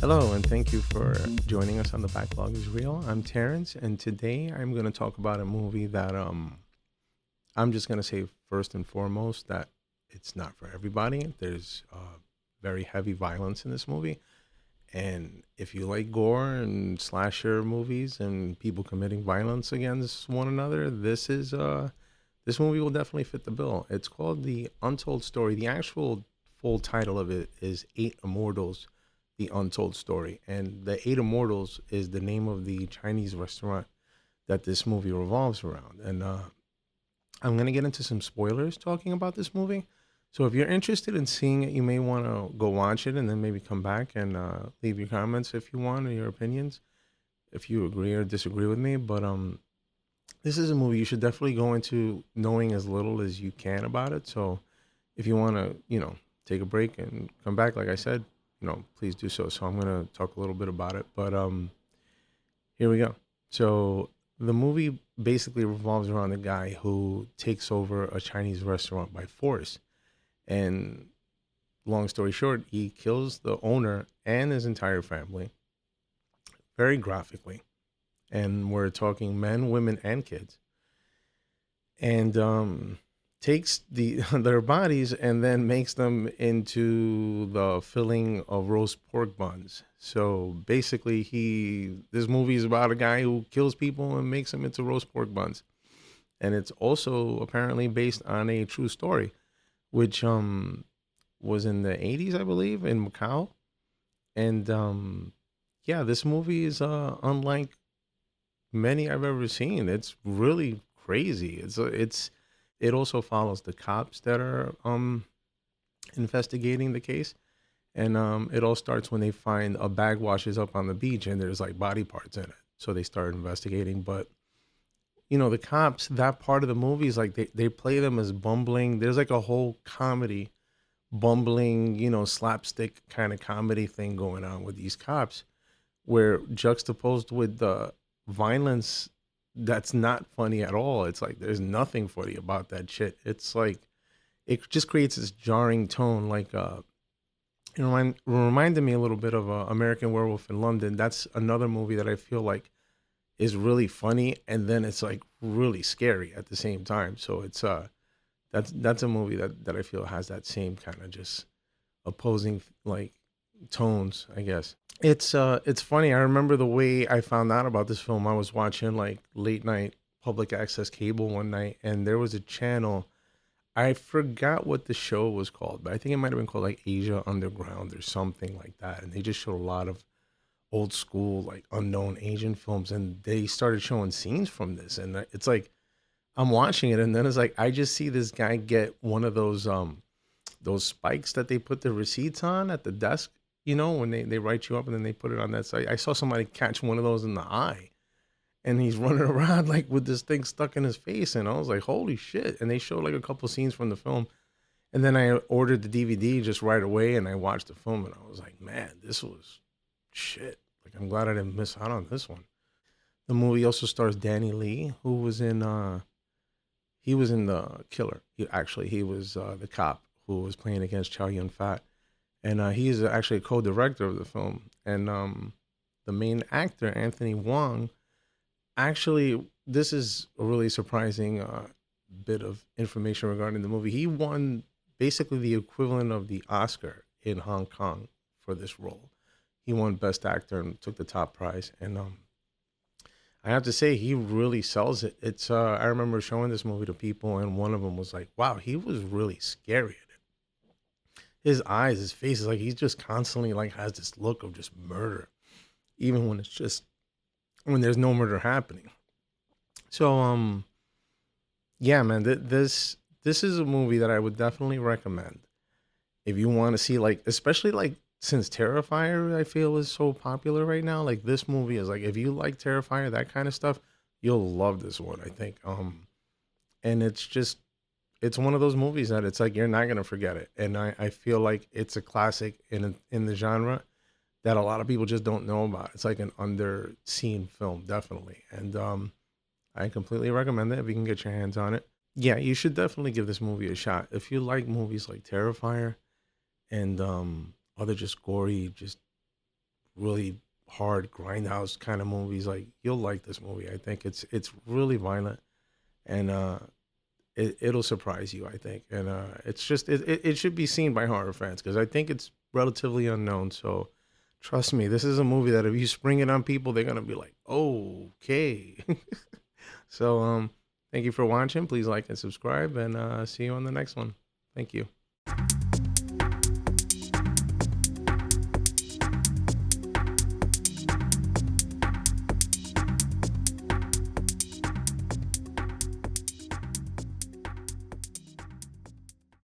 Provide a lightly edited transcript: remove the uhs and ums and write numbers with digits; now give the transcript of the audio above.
Hello, and thank you for joining us on The Backlog is Real. I'm Terrence, and today I'm going to talk about a movie that I'm just going to say first and foremost that it's not for everybody. There's very heavy violence in this movie, and if you like gore and slasher movies and people committing violence against one another, this movie will definitely fit the bill. It's called The Untold Story. The actual full title of it is Eight Immortals, The Untold Story. And the Eight Immortals is the name of the Chinese restaurant that this movie revolves around. And I'm going to get into some spoilers talking about this movie. So if you're interested in seeing it, you may want to go watch it and then maybe come back and leave your comments if you want, or your opinions, if you agree or disagree with me. But this is a movie you should definitely go into knowing as little as you can about it. So if you want to, take a break and come back, like I said, please do so. So I'm going to talk a little bit about it, but here we go. So the movie basically revolves around a guy who takes over a Chinese restaurant by force. And long story short, he kills the owner and his entire family very graphically. And we're talking men, women, and kids. And takes their bodies and then makes them into the filling of roast pork buns. So basically, this movie is about a guy who kills people and makes them into roast pork buns, and it's also apparently based on a true story, which was in the 80s, I believe, in Macau. And yeah, this movie is unlike many I've ever seen. It's really crazy. It also follows the cops that are investigating the case, and it all starts when they find a bag washes up on the beach and there's like body parts in it. So they start investigating, but the cops, that part of the movie is like they play them as bumbling. There's like a whole comedy, bumbling, slapstick kind of comedy thing going on with these cops, where juxtaposed with the violence that's not funny at all. It's like there's nothing funny about that shit. It's like it just creates this jarring tone. Like reminded me a little bit of American Werewolf in London. That's another movie that I feel like is really funny, and then it's like really scary at the same time. So it's that's a movie that I feel has that same kind of just opposing like tones, I guess. It's funny. I remember the way I found out about this film. I was watching like late night public access cable one night, and there was a channel. I forgot what the show was called, but I think it might have been called like Asia Underground or something like that. And they just showed a lot of old school like unknown Asian films, and they started showing scenes from this. And it's like I'm watching it, and then it's like I just see this guy get one of those spikes that they put the receipts on at the desk, when they write you up and then they put it on that site. I saw somebody catch one of those in the eye, and he's running around like with this thing stuck in his face. And I was like, holy shit. And they showed like a couple scenes from the film. And then I ordered the DVD just right away, and I watched the film, and I was like, man, this was shit. Like, I'm glad I didn't miss out on this one. The movie also stars Danny Lee, who was he was in The Killer. He was the cop who was playing against Chow Yun Fat. And he's actually a co-director of the film. And the main actor, Anthony Wong, actually, this is a really surprising bit of information regarding the movie. He won basically the equivalent of the Oscar in Hong Kong for this role. He won Best Actor and took the top prize. And I have to say, he really sells it. It's I remember showing this movie to people, and one of them was like, wow, he was really scary. His eyes, his face is like he's just constantly like has this look of just murder, even when there's no murder happening. So yeah, man, this is a movie that I would definitely recommend if you want to see, like, especially like since Terrifier I feel is so popular right now. Like, this movie is like, if you like Terrifier, that kind of stuff, you'll love this one, I think. And it's one of those movies that it's like you're not gonna forget it, and I feel like it's a classic in the genre that a lot of people just don't know about. It's like an underseen film, definitely, and I completely recommend it if you can get your hands on it. Yeah, you should definitely give this movie a shot if you like movies like Terrifier and other just gory, just really hard grindhouse kind of movies, like you'll like this movie. I think it's really violent, and it'll surprise you. I think, and it's just it should be seen by horror fans because I think it's relatively unknown. So trust me, this is a movie that if you spring it on people, they're gonna be like, okay. So thank you for watching. Please like and subscribe, and see you on the next one. Thank you.